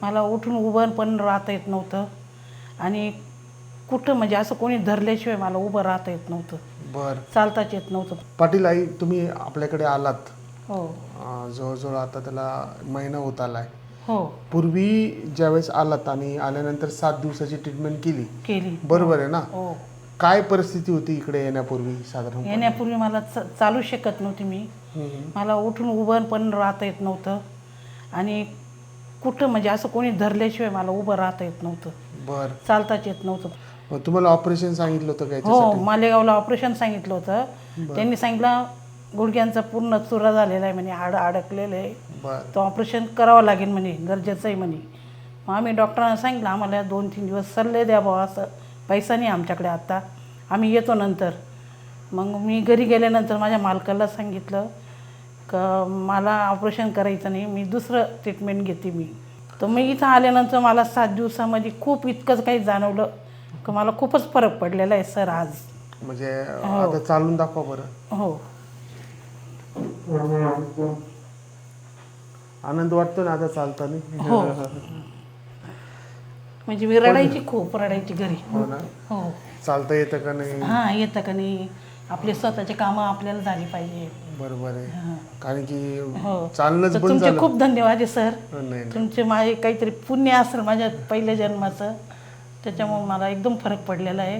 मला उठून उभं पण राहता येत नव्हतं आणि कुठं म्हणजे असं कोणी धरल्याशिवाय मला उभं राहता येत नव्हतं. बर. चालताच येत नव्हतं. पाटील आई, तुम्ही आपल्याकडे आलात हो जवळजवळ आता त्याला महिना होत आलाय. हो पूर्वी ज्यावेळेस आलात आणि आल्यानंतर 7 दिवसाची ट्रीटमेंट केली, केली. बरोबर आहे ना? हो. काय परिस्थिती होती इकडे येण्यापूर्वी साधारण? येण्यापूर्वी मला चालू शकत नव्हती मी. मला उठून उभं पण राहता येत नव्हतं आणि कुठं म्हणजे असं कोणी धरल्याशिवाय मला उभं राहता येत नव्हतं. बर. चालताच येत नव्हतं. मग तुम्हाला ऑपरेशन सांगितलं होतं का हो, याच्यासाठी? मालेगावला ऑपरेशन सांगितलं होतं. त्यांनी सांगितलं गुडघ्यांचा पूर्ण चुरा झालेला आहे म्हणे, हाड अडकलेलं आहे, बर. तो ऑपरेशन करावं लागेल म्हणे, गरजेचं आहे म्हणे. मग आम्ही डॉक्टरांना सांगितलं आम्हाला 2-3 दिवस सल्ले द्या बाबा, असं पैसा नाही आमच्याकडे आता, आम्ही येतो नंतर. मग मी घरी गेल्यानंतर माझ्या मालकाला सांगितलं का मला ऑपरेशन करायचं नाही, मी दुसरं ट्रीटमेंट घेते मी. तर मी इथं आल्यानंतर मला 7 दिवसामध्ये खूप इतकंच काही जाणवलं की मला खूपच फरक पडलेला आहे सर आज. म्हणजे आता चालून दाखवा बरं. हो. आनंद वाटतो ना आता चालताना? हो. म्हणजे मी रडायची, खूप रडायची घरी. हो ना? हो. चालता येतं का नाही? हां, येतं का नाही, आपले स्वतःचे कामं आपल्याला झाली पाहिजे. बरोबर आहे. हां. कारण की हो. चालणंच तर बंद तुमचे झालं. खूप धन्यवाद आहे सर. नाही. तुमचे माझे काहीतरी पुण्य असेल माझ्या पहिल्या जन्माचं, त्याच्यामुळे मला एकदम फरक पडलेला आहे.